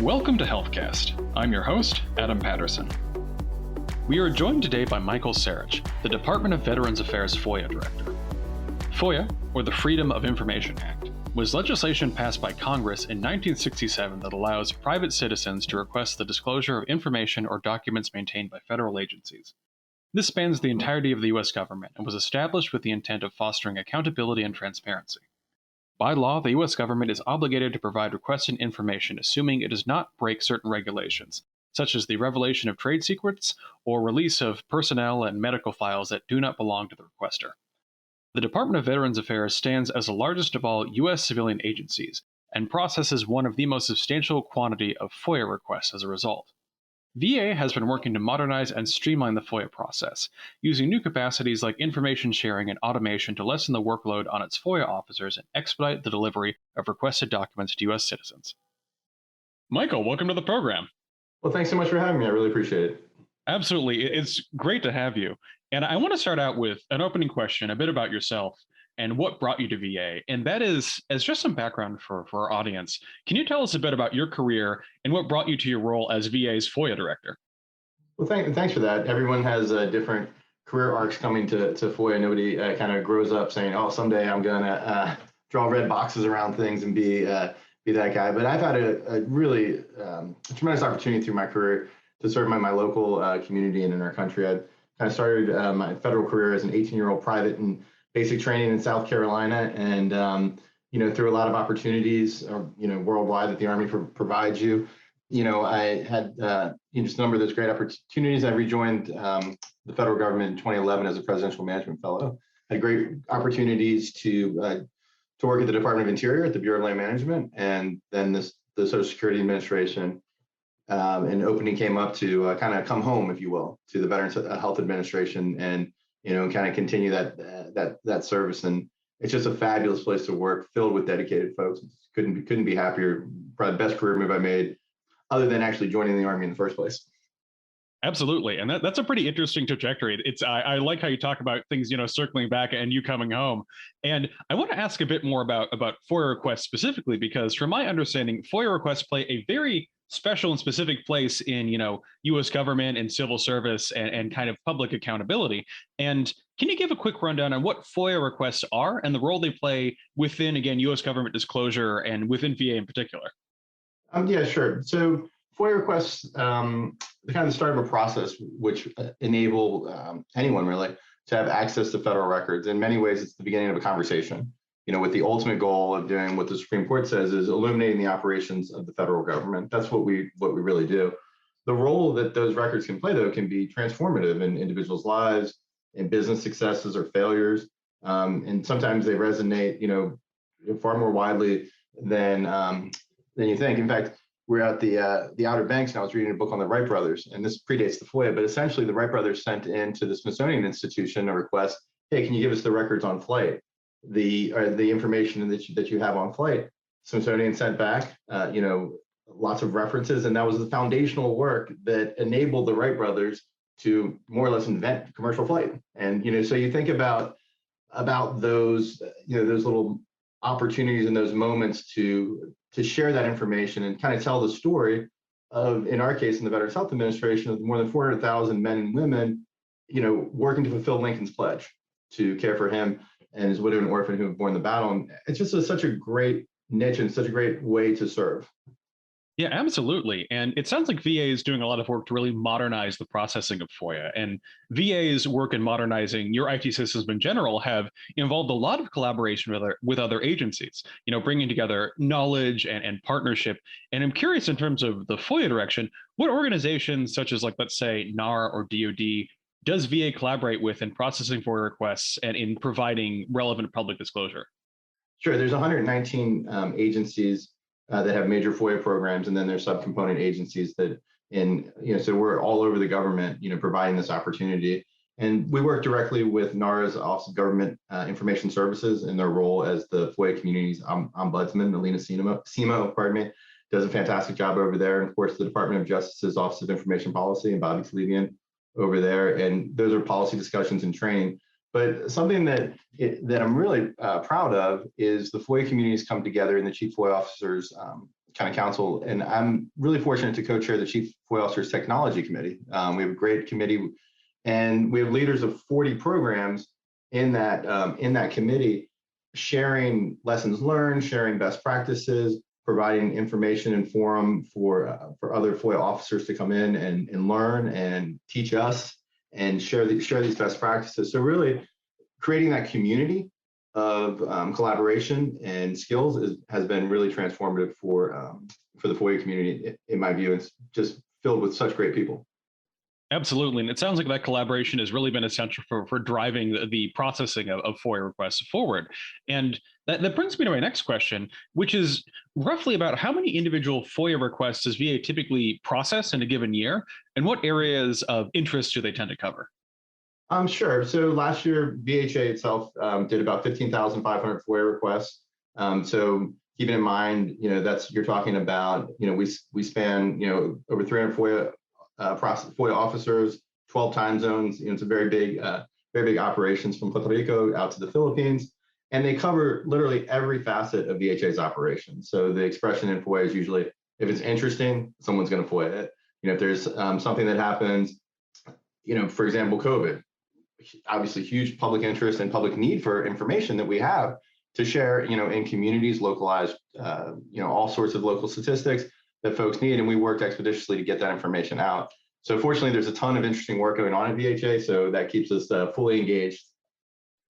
Welcome to HealthCast. I'm your host, Adam Patterson. We are joined today by Michael Sarich, the Department of Veterans Affairs FOIA Director. FOIA, or the Freedom of Information Act, was legislation passed by Congress in 1967 that allows private citizens to request the disclosure of information or documents maintained by federal agencies. This spans the entirety of the U.S. government and was established with the intent of fostering accountability and transparency. By law, the U.S. government is obligated to provide requested information assuming it does not break certain regulations, such as the revelation of trade secrets or release of personnel and medical files that do not belong to the requester. The Department of Veterans Affairs stands as the largest of all U.S. civilian agencies and processes one of the most substantial quantity of FOIA requests as a result. VA has been working to modernize and streamline the FOIA process, using new capacities like information sharing and automation to lessen the workload on its FOIA officers and expedite the delivery of requested documents to U.S. citizens. Michael, welcome to the program. Well, thanks so much for having me. I really appreciate it. Absolutely. It's great to have you. And I want to start out with an opening question, a bit about yourself and what brought you to VA. And that is, as just some background for our audience, can you tell us a bit about your career and what brought you to your role as VA's FOIA director? Well, thanks for that. Everyone has different career arcs coming to FOIA. Nobody kind of grows up saying, oh, someday I'm going to draw red boxes around things and be that guy. But I've had a really tremendous opportunity through my career to serve my local community and in our country. I kind of started my federal career as an 18-year-old private and basic training in South Carolina, and through a lot of opportunities, worldwide that the Army provides you. I had just a number of those great opportunities. I rejoined the federal government in 2011 as a presidential management fellow. Had great opportunities to work at the Department of Interior at the Bureau of Land Management, and then the Social Security Administration. An opening came up to kind of come home, if you will, to the Veterans Health Administration, and kind of continue that service. And it's just a fabulous place to work, filled with dedicated folks. Couldn't be happier. Probably the best career move I made, other than actually joining the Army in the first place. Absolutely. And that's a pretty interesting trajectory. I like how you talk about things, circling back and you coming home. And I want to ask a bit more about FOIA requests specifically, because from my understanding, FOIA requests play a very special and specific place in, U.S. government and civil service and kind of public accountability. And can you give a quick rundown on what FOIA requests are and the role they play within, again, U.S. government disclosure and within VA in particular? Yeah, sure. So FOIA requests, kind of the start of a process which enable anyone really to have access to federal records. In many ways, it's the beginning of a conversation, with the ultimate goal of doing what the Supreme Court says is illuminating the operations of the federal government. That's what we really do. The role that those records can play, though, can be transformative in individuals' lives, in business successes or failures. And sometimes they resonate, far more widely than you think. In fact, we're at the Outer Banks, and I was reading a book on the Wright brothers, and this predates the FOIA, but essentially the Wright brothers sent into the Smithsonian Institution a request, hey, can you give us the records on flight, the information that you have on flight? Smithsonian sent back, lots of references, and that was the foundational work that enabled the Wright brothers to more or less invent commercial flight. And, so you think about those, those little opportunities and those moments to share that information and kind of tell the story of, in our case, in the Veterans Health Administration, of more than 400,000 men and women, working to fulfill Lincoln's pledge to care for him and his widow and orphan who have borne the battle. And it's just such a great niche and such a great way to serve. Yeah, absolutely. And it sounds like VA is doing a lot of work to really modernize the processing of FOIA. And VA's work in modernizing your IT systems in general have involved a lot of collaboration with other agencies, bringing together knowledge and partnership. And I'm curious, in terms of the FOIA direction, what organizations such as, let's say, NAR or DoD does VA collaborate with in processing FOIA requests and in providing relevant public disclosure? Sure. There's 119 agencies that have major FOIA programs, and then there's subcomponent agencies that so we're all over the government, providing this opportunity. And we work directly with NARA's Office of Government Information Services in their role as the FOIA community's ombudsman. Alina Simo, does a fantastic job over there. And of course, the Department of Justice's Office of Information Policy and Bobby Slevian over there. And those are policy discussions and training. But something that I'm really proud of is the FOIA communities come together in the chief FOIA officer's kind of council, and I'm really fortunate to co-chair the Chief FOIA Officers Technology Committee. We have a great committee, and we have leaders of 40 programs in that committee, sharing lessons learned, sharing best practices, providing information and forum for other FOIA officers to come in and learn and teach us and share these best practices. So really creating that community of collaboration and skills has been really transformative for the FOIA community, in my view. It's just filled with such great people. Absolutely. And it sounds like that collaboration has really been essential for driving the processing of FOIA requests forward. And that brings me to my next question, which is roughly about how many individual FOIA requests does VA typically process in a given year, and what areas of interest do they tend to cover? Sure. So last year, VHA itself did about 15,500 FOIA requests. So keeping in mind, you're talking about, we span, over 300 FOIA officers, 12 time zones. It's a very big operations from Puerto Rico out to the Philippines, and they cover literally every facet of VHA's operations. So the expression in FOIA is usually, if it's interesting, someone's going to FOIA it. If there's something that happens, for example, COVID, obviously huge public interest and public need for information that we have to share, in communities, localized, all sorts of local statistics that folks need, and we worked expeditiously to get that information out. So fortunately, there's a ton of interesting work going on at VHA, so that keeps us fully engaged.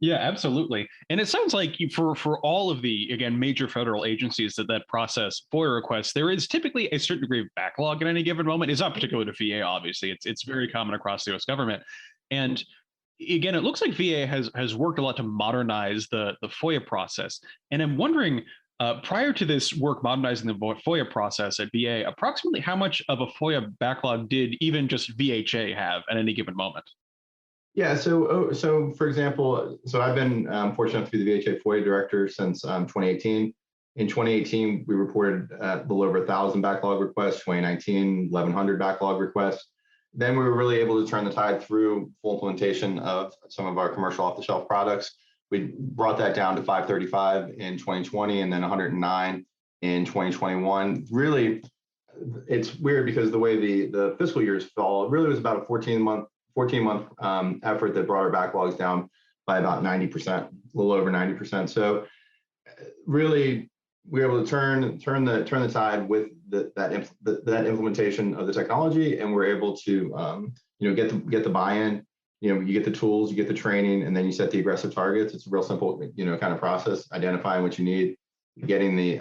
Yeah, absolutely. And it sounds like for all of the, again, major federal agencies that process FOIA requests, there is typically a certain degree of backlog at any given moment. It's not particular to VA, obviously. It's very common across the US government. And again, it looks like VA has worked a lot to modernize the FOIA process. And I'm wondering, prior to this work modernizing the FOIA process at VA, approximately how much of a FOIA backlog did even just VHA have at any given moment? Yeah, so for example, I've been fortunate to be the VHA FOIA director since 2018. In 2018, we reported a little over 1,000 backlog requests, 2019, 1,100 backlog requests. Then we were really able to turn the tide through full implementation of some of our commercial off-the-shelf products. We brought that down to 535 in 2020 and then 109 in 2021. Really, it's weird because the way the fiscal years fall, it really was about a 14-month effort that brought our backlogs down by about 90%, a little over 90%. So really, we were able to turn the tide with that implementation of the technology, and we're able to get the buy-in. You get the tools, you get the training, and then you set the aggressive targets. It's a real simple kind of process: identifying what you need, getting the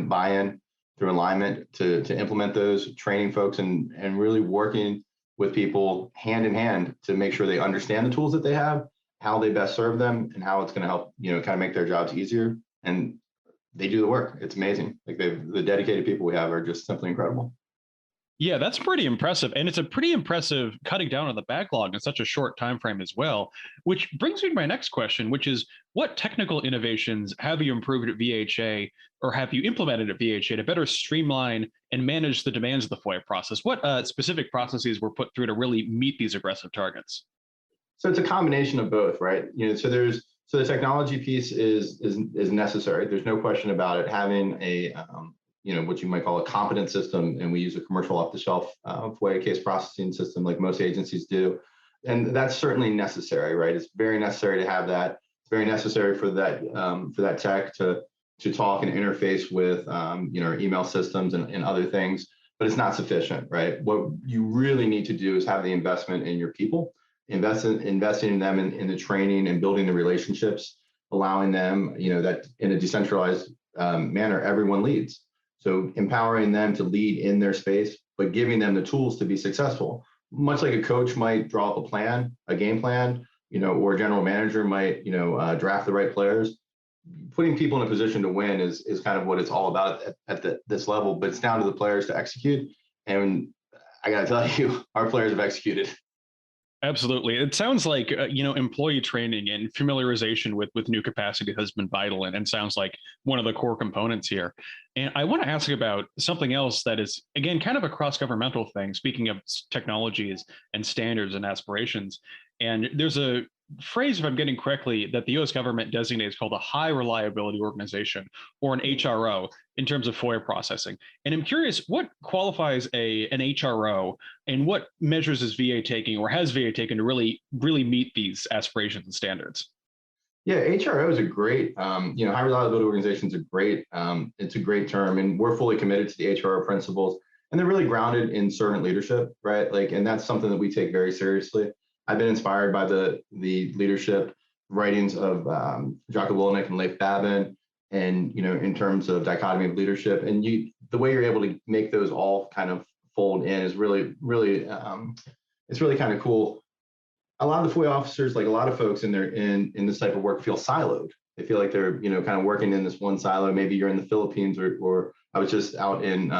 buy-in through alignment to implement those, training folks, and really working with people hand in hand to make sure they understand the tools that they have, how they best serve them, and how it's going to help kind of make their jobs easier. And they do the work. It's amazing. Like the dedicated people we have are just simply incredible. Yeah, that's pretty impressive. And it's a pretty impressive cutting down on the backlog in such a short time frame as well, which brings me to my next question, which is what technical innovations have you improved at VHA or have you implemented at VHA to better streamline and manage the demands of the FOIA process? What specific processes were put through to really meet these aggressive targets? So it's a combination of both, right? So the technology piece is necessary. There's no question about it. Having a what you might call a competent system, and we use a commercial off-the-shelf FOIA case processing system like most agencies do, and that's certainly necessary, right? It's very necessary to have that. It's very necessary for that tech to talk and interface with our email systems and other things, but it's not sufficient, right? What you really need to do is have the investment in your people, investing in them in the training and building the relationships, allowing them, that in a decentralized manner, everyone leads. So empowering them to lead in their space, but giving them the tools to be successful. Much like a coach might draw up a game plan, or a general manager might, draft the right players. Putting people in a position to win is kind of what it's all about at this level, but it's down to the players to execute. And I got to tell you, our players have executed. Absolutely. It sounds like, employee training and familiarization with new capacity has been vital and sounds like one of the core components here. And I want to ask about something else that is, again, kind of a cross-governmental thing, speaking of technologies and standards and aspirations. And there's a phrase, if I'm getting correctly, that the US government designates called a high reliability organization, or an HRO, in terms of FOIA processing. And I'm curious, what qualifies an HRO, and what measures is VA taking or has VA taken to really meet these aspirations and standards? Yeah, HRO is a great, high reliability organizations are great. It's a great term, and we're fully committed to the HRO principles, and they're really grounded in servant leadership, right? Like, and that's something that we take very seriously. I've been inspired by the leadership writings of Jocko Willink and Leif Babin, and in terms of dichotomy of leadership, and the way you're able to make those all kind of fold in is really, it's really kind of cool. A lot of the FOIA officers, like a lot of folks in this type of work, feel siloed. They feel like they're kind of working in this one silo. Maybe you're in the Philippines, or I was just out in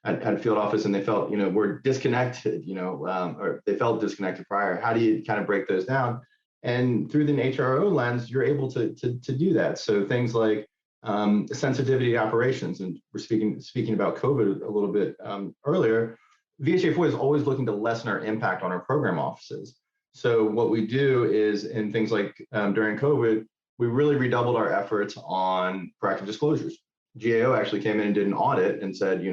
at a field office, and they felt we're disconnected, or they felt disconnected prior. How do you kind of break those down? And through the HRO lens, you're able to do that. So things like sensitivity operations, and we're speaking about COVID a little bit earlier. VHA FOIA is always looking to lessen our impact on our program offices. So what we do is, in things like during COVID, we really redoubled our efforts on proactive disclosures. GAO actually came in and did an audit and said,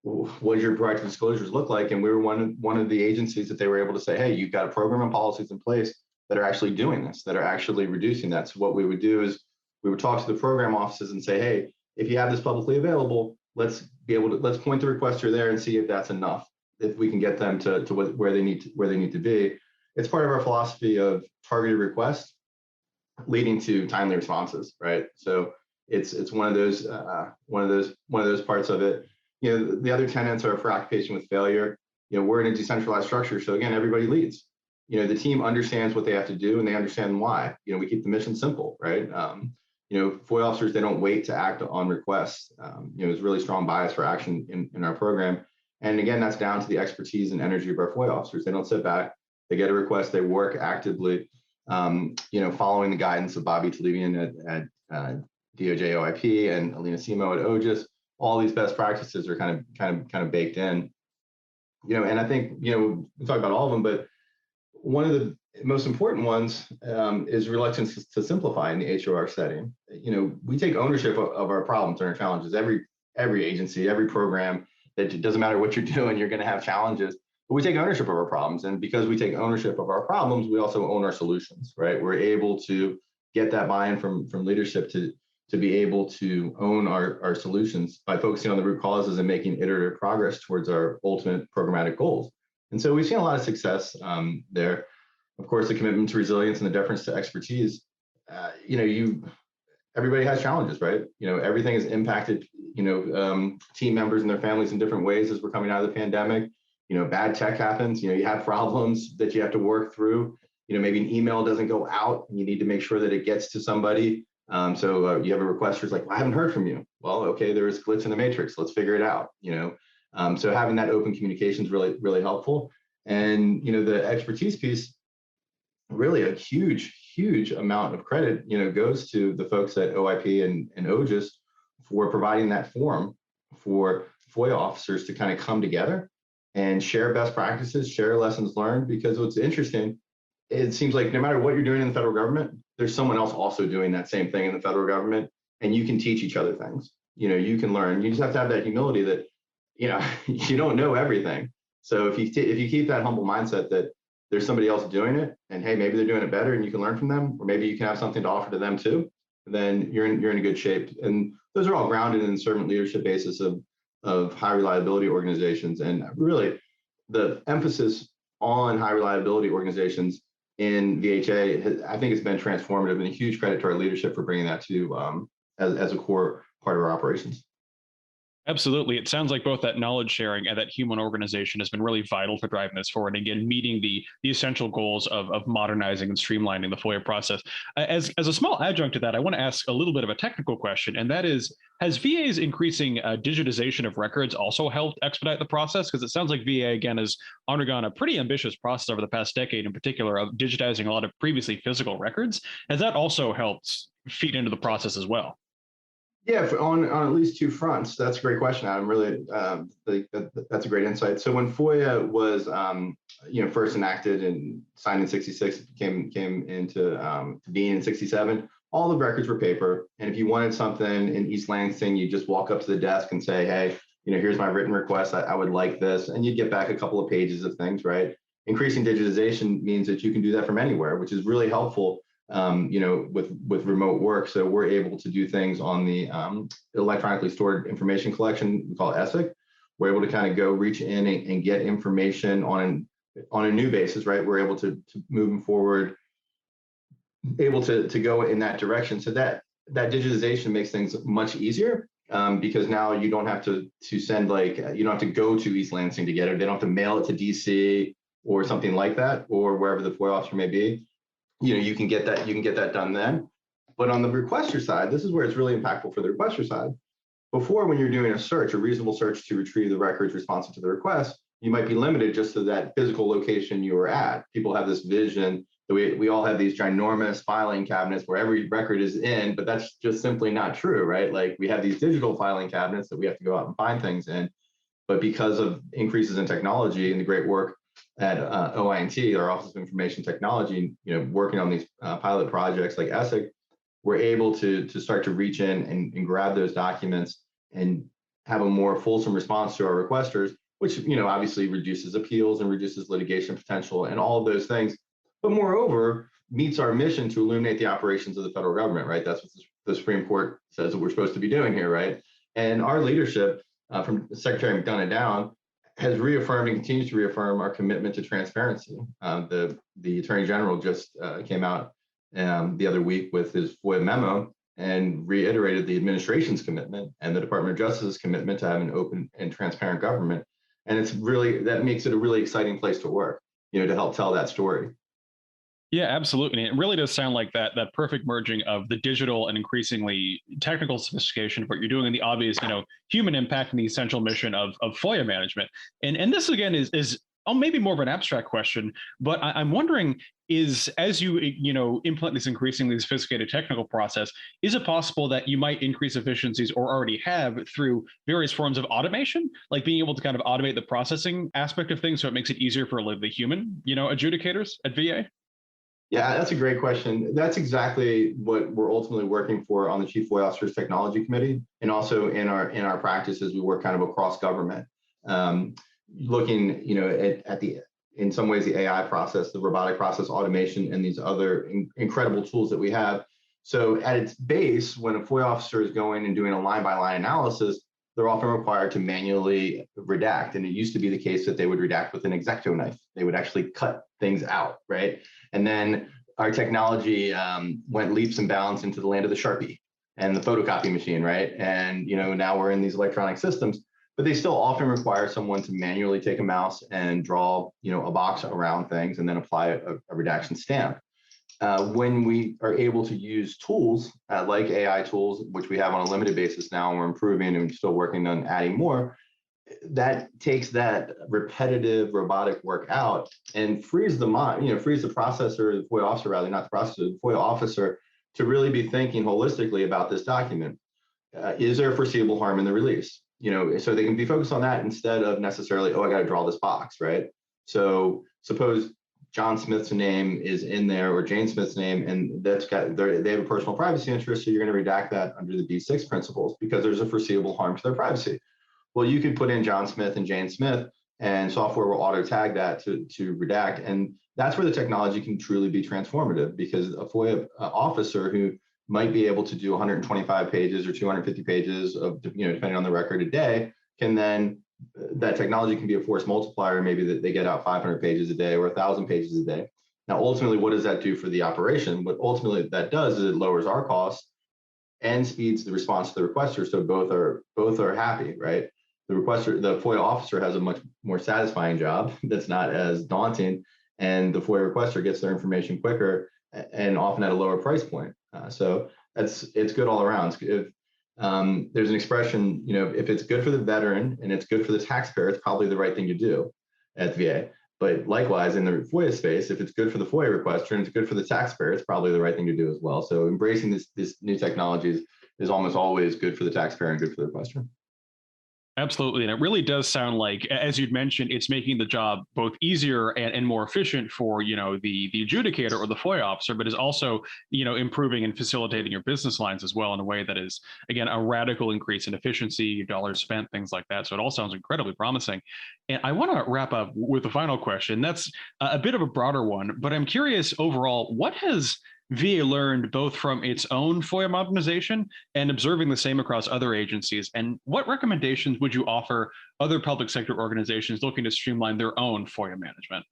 what does your proactive disclosures look like? And we were one of the agencies that they were able to say, hey, you've got a program and policies in place that are actually doing this, that are actually reducing that. So what we would do is we would talk to the program offices and say, hey, if you have this publicly available, let's point the requester there and see if that's enough, if we can get them to where they need to be. It's part of our philosophy of targeted requests leading to timely responses, right? So it's one of those parts of it. The other tenets are for occupation with failure. We're in a decentralized structure, so again, everybody leads. The team understands what they have to do, and they understand why. We keep the mission simple, right? FOIA officers, they don't wait to act on requests. There's really strong bias for action in our program. And again, that's down to the expertise and energy of our FOIA officers. They don't sit back, they get a request, they work actively, following the guidance of Bobby Talebian at DOJ OIP and Alina Simo at OGIS. All these best practices are kind of baked in. And I think, we talk about all of them, but one of the most important ones is reluctance to simplify in the HOR setting. We take ownership of our problems and our challenges. Every agency, every program, it doesn't matter what you're doing, you're going to have challenges. But we take ownership of our problems, and because we take ownership of our problems, we also own our solutions, right? We're able to get that buy-in from leadership to be able to own our solutions by focusing on the root causes and making iterative progress towards our ultimate programmatic goals. And so we've seen a lot of success there. Of course, the commitment to resilience and the deference to expertise. Everybody has challenges, right? Everything is impacted, team members and their families in different ways as we're coming out of the pandemic. Bad tech happens, you have problems that you have to work through. Maybe an email doesn't go out and you need to make sure that it gets to somebody. So you have a requester who's like, well, I haven't heard from you. Well, okay, there is glitch in the matrix. Let's figure it out. So having that open communication is really, really helpful. And, the expertise piece, really a huge amount of credit, goes to the folks at OIP and OGIS for providing that forum for FOIA officers to kind of come together and share best practices, share lessons learned. Because what's interesting, it seems like no matter what you're doing in the federal government, there's someone else also doing that same thing in the federal government, and you can teach each other things. You can learn. You just have to have that humility that, you don't know everything. So if you keep that humble mindset that there's somebody else doing it, and hey, maybe they're doing it better and you can learn from them, or maybe you can have something to offer to them too, then you're in a good shape. And those are all grounded in the servant leadership basis of high reliability organizations. And really the emphasis on high reliability organizations in VHA, I think it's been transformative, and a huge credit to our leadership for bringing that to as a core part of our operations. Absolutely. It sounds like both that knowledge sharing and that human organization has been really vital for driving this forward. And again, meeting the essential goals of modernizing and streamlining the FOIA process. As a small adjunct to that, I want to ask a little bit of a technical question, and that is, has VA's increasing digitization of records also helped expedite the process? Because it sounds like VA, again, has undergone a pretty ambitious process over the past decade, in particular, of digitizing a lot of previously physical records. Has that also helped feed into the process as well? Yeah, on at least two fronts. That's a great question, Adam. Really, that's a great insight. So when FOIA was, first enacted and signed in '66, it came into to being in '67. All the records were paper, and if you wanted something in East Lansing, you just walk up to the desk and say, "Hey, here's my written request. I would like this," and you'd get back a couple of pages of things, right? Increasing digitization means that you can do that from anywhere, which is really helpful with remote work. So we're able to do things on the electronically stored information collection we call ESIC. We're able to kind of go reach in and get information on a new basis, right? We're able to move them forward, able to go in that direction. So that digitization makes things much easier because now you don't have to send you don't have to go to East Lansing to get it. They don't have to mail it to DC or something like that, or wherever the FOIA officer may be. You can get that done then. But on the requester side, this is where it's really impactful for the requester side. Before, when you're doing a reasonable search to retrieve the records responsive to the request, you might be limited just to that physical location you were at. People have this vision that we all have these ginormous filing cabinets where every record is in, but that's just simply not true, right? Like we have these digital filing cabinets that we have to go out and find things in. But because of increases in technology and the great work at OINT, our Office of Information Technology, working on these pilot projects like ESIC, we're able to start to reach in and grab those documents and have a more fulsome response to our requesters, which obviously reduces appeals and reduces litigation potential and all of those things. But moreover, meets our mission to illuminate the operations of the federal government, right? That's what the Supreme Court says that we're supposed to be doing here, right? And our leadership from Secretary McDonough down has reaffirmed and continues to reaffirm our commitment to transparency. The Attorney General just came out the other week with his FOIA memo and reiterated the administration's commitment and the Department of Justice's commitment to have an open and transparent government. And that makes it a really exciting place to work, to help tell that story. Yeah, absolutely. And it really does sound like that perfect merging of the digital and increasingly technical sophistication of what you're doing and the obvious, human impact and the essential mission of FOIA management. And this again is maybe more of an abstract question, but I'm wondering as you implement this increasingly sophisticated technical process, is it possible that you might increase efficiencies or already have through various forms of automation, like being able to kind of automate the processing aspect of things so it makes it easier for the human, adjudicators at VA? Yeah, that's a great question. That's exactly what we're ultimately working for on the Chief FOIA Officers Technology Committee, and also in our practices, we work kind of across government, looking, at in some ways the AI process, the robotic process automation, and these other incredible tools that we have. So at its base, when a FOIA officer is going and doing a line-by-line analysis, they're often required to manually redact. And it used to be the case that they would redact with an X-Acto knife. They would actually cut things out, right? And then our technology went leaps and bounds into the land of the Sharpie and the photocopy machine, right? And now we're in these electronic systems, but they still often require someone to manually take a mouse and draw, a box around things and then apply a redaction stamp. When we are able to use tools like AI tools, which we have on a limited basis now, and we're improving and still working on adding more, that takes that repetitive robotic work out and frees the mind, frees the processor, the FOIA officer, rather, not the processor, the FOIA officer, to really be thinking holistically about this document. Is there foreseeable harm in the release? So they can be focused on that instead of necessarily, I got to draw this box, right? So suppose John Smith's name is in there or Jane Smith's name, and they have a personal privacy interest, so you're going to redact that under the B6 principles because there's a foreseeable harm to their privacy. Well, you could put in John Smith and Jane Smith, and software will auto tag that to redact, and that's where the technology can truly be transformative, because a FOIA officer who might be able to do 125 pages or 250 pages of, depending on the record a day, can then, that technology can be a force multiplier, maybe that they get out 500 pages a day or 1,000 pages a day. Now, ultimately, what does that do for the operation? What ultimately that does is it lowers our costs and speeds the response to the requester, so both are happy, right? The FOIA officer has a much more satisfying job that's not as daunting, and the FOIA requester gets their information quicker and often at a lower price point. So it's good all around. If there's an expression, if it's good for the veteran and it's good for the taxpayer, it's probably the right thing to do at the VA. But likewise, in the FOIA space, if it's good for the FOIA requester and it's good for the taxpayer, it's probably the right thing to do as well. So embracing this new technologies is almost always good for the taxpayer and good for the requester. Absolutely. And it really does sound like, as you'd mentioned, it's making the job both easier and more efficient for, the adjudicator or the FOIA officer, but is also, improving and facilitating your business lines as well in a way that is, again, a radical increase in efficiency, dollars spent, things like that. So it all sounds incredibly promising. And I want to wrap up with a final question. That's a bit of a broader one, but I'm curious overall, what has VA learned both from its own FOIA modernization and observing the same across other agencies? And what recommendations would you offer other public sector organizations looking to streamline their own FOIA management?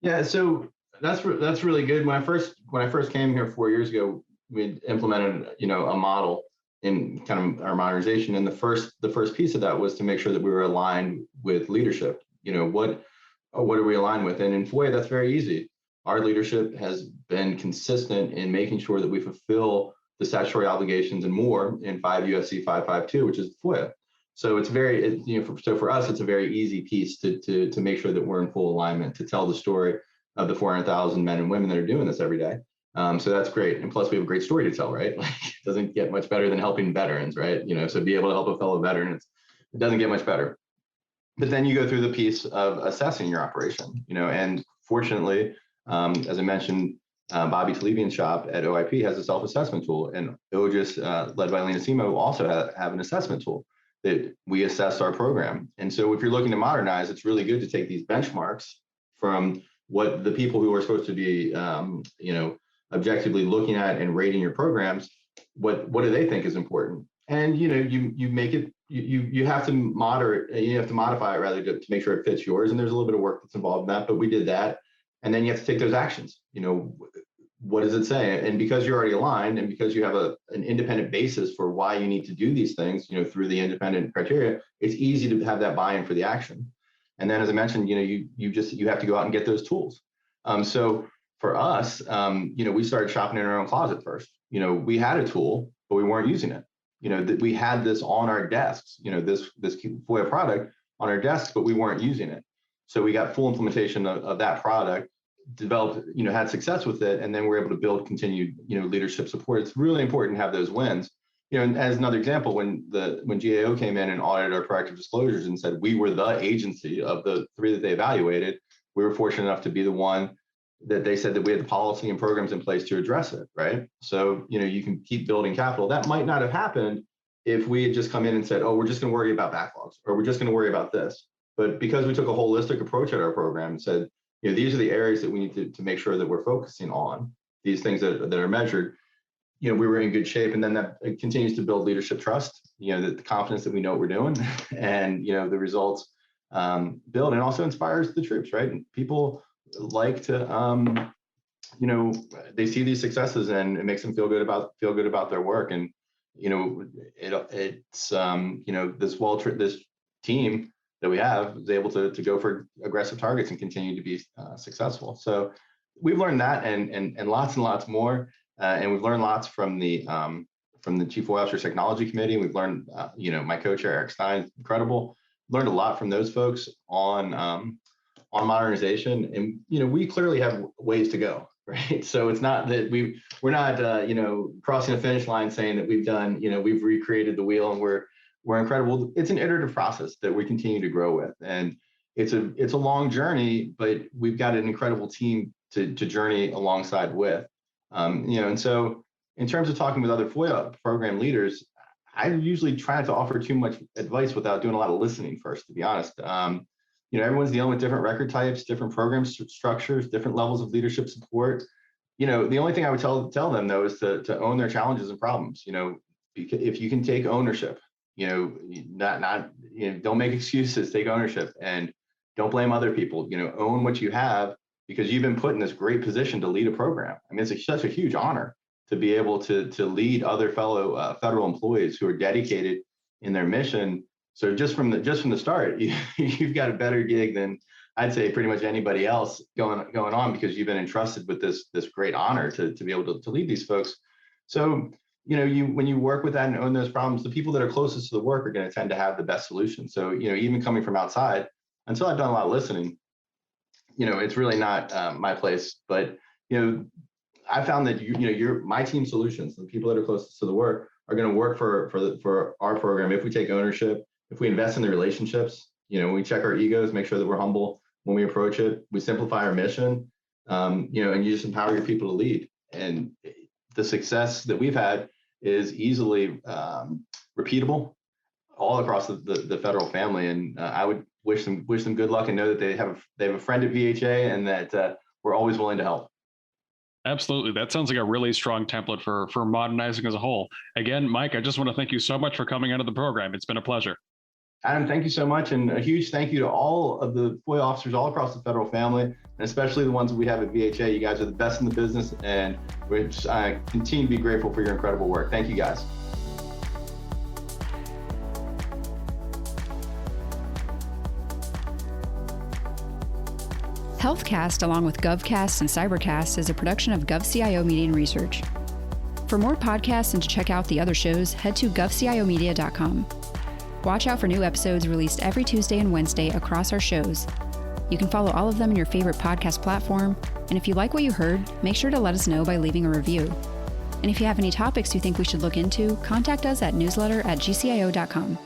Yeah, so that's really good. When I first came here 4 years ago, we implemented a model in kind of our modernization, and the first piece of that was to make sure that we were aligned with leadership. What are we aligned with? And in FOIA, that's very easy. Our leadership has been consistent in making sure that we fulfill the statutory obligations and more in 5 USC 552, which is FOIA. So it's so for us, it's a very easy piece to make sure that we're in full alignment to tell the story of the 400,000 men and women that are doing this every day. So that's great. And plus we have a great story to tell, right? Like it doesn't get much better than helping veterans, right? So be able to help a fellow veteran, it doesn't get much better. But then you go through the piece of assessing your operation, and fortunately, as I mentioned, Bobby Talebian's shop at OIP has a self-assessment tool, and OGIS, led by Lena Simo, also have an assessment tool that we assess our program. And so if you're looking to modernize, it's really good to take these benchmarks from what the people who are supposed to be, objectively looking at and rating your programs, what do they think is important? And you make it, you have to modify it rather to make sure it fits yours. And there's a little bit of work that's involved in that, but we did that. And then you have to take those actions. What does it say? And because you're already aligned, and because you have an independent basis for why you need to do these things, through the independent criteria, it's easy to have that buy-in for the action. And then, as I mentioned, you have to go out and get those tools. So for us, we started shopping in our own closet first. We had a tool, but we weren't using it. That we had this on our desks. This FOIA product on our desks, but we weren't using it. So we got full implementation of that product, developed, had success with it, and then we're able to build continued, leadership support. It's really important to have those wins. And as another example, when GAO came in and audited our proactive disclosures and said we were the agency of the 3 that they evaluated, we were fortunate enough to be the one that they said that we had the policy and programs in place to address it, right? So, you can keep building capital. That might not have happened if we had just come in and said, oh, we're just going to worry about backlogs, or we're just going to worry about this. But because we took a holistic approach at our program and said, these are the areas that we need to make sure that we're focusing on, these things that are measured, we were in good shape. And then that continues to build leadership trust, the confidence that we know what we're doing, and, the results build, and also inspires the troops, right? And people like to, they see these successes and it makes them feel good about their work. And, it's, this team that we have is able to go for aggressive targets and continue to be successful. So we've learned that and lots more, and we've learned lots from the Chief FOIA Officer Technology Committee. We've learned, my co-chair Eric Stein, incredible. Learned a lot from those folks on modernization, and we clearly have ways to go, right? So it's not that we're not crossing a finish line saying that we've done, we've recreated the wheel and we're incredible. It's an iterative process that we continue to grow with, and it's a long journey, but we've got an incredible team to journey alongside with. And so in terms of talking with other FOIA program leaders, I usually try not to offer too much advice without doing a lot of listening first, to be honest. Everyone's dealing with different record types, different program structures, different levels of leadership support. The only thing I would tell them though is to own their challenges and problems. If you can take ownership, don't make excuses, take ownership, and don't blame other people. Own what you have, because you've been put in this great position to lead a program. I mean, it's such a huge honor to be able to lead other fellow federal employees who are dedicated in their mission. So just from the start, you've got a better gig than I'd say pretty much anybody else going on, because you've been entrusted with this great honor to be able to lead these folks. So when you work with that and own those problems, the people that are closest to the work are going to tend to have the best solution. So even coming from outside, until I've done a lot of listening, it's really not my place. But I found that my team solutions, the people that are closest to the work, are going to work for our program if we take ownership, if we invest in the relationships. We check our egos, make sure that we're humble when we approach it. We simplify our mission, and you just empower your people to lead. And the success that we've had is easily repeatable all across the federal family. And I would wish them good luck and know that they have a friend at VHA and that we're always willing to help. Absolutely. That sounds like a really strong template for modernizing as a whole. Again, Mike, I just want to thank you so much for coming onto the program. It's been a pleasure. Adam, thank you so much. And a huge thank you to all of the FOIA officers all across the federal family, and especially the ones that we have at VHA. You guys are the best in the business, and we continue to be grateful for your incredible work. Thank you, guys. HealthCast, along with GovCast and CyberCast, is a production of GovCIO Media and Research. For more podcasts and to check out the other shows, head to govciomedia.com. Watch out for new episodes released every Tuesday and Wednesday across our shows. You can follow all of them in your favorite podcast platform, and if you like what you heard, make sure to let us know by leaving a review. And if you have any topics you think we should look into, contact us at newsletter@gcio.com.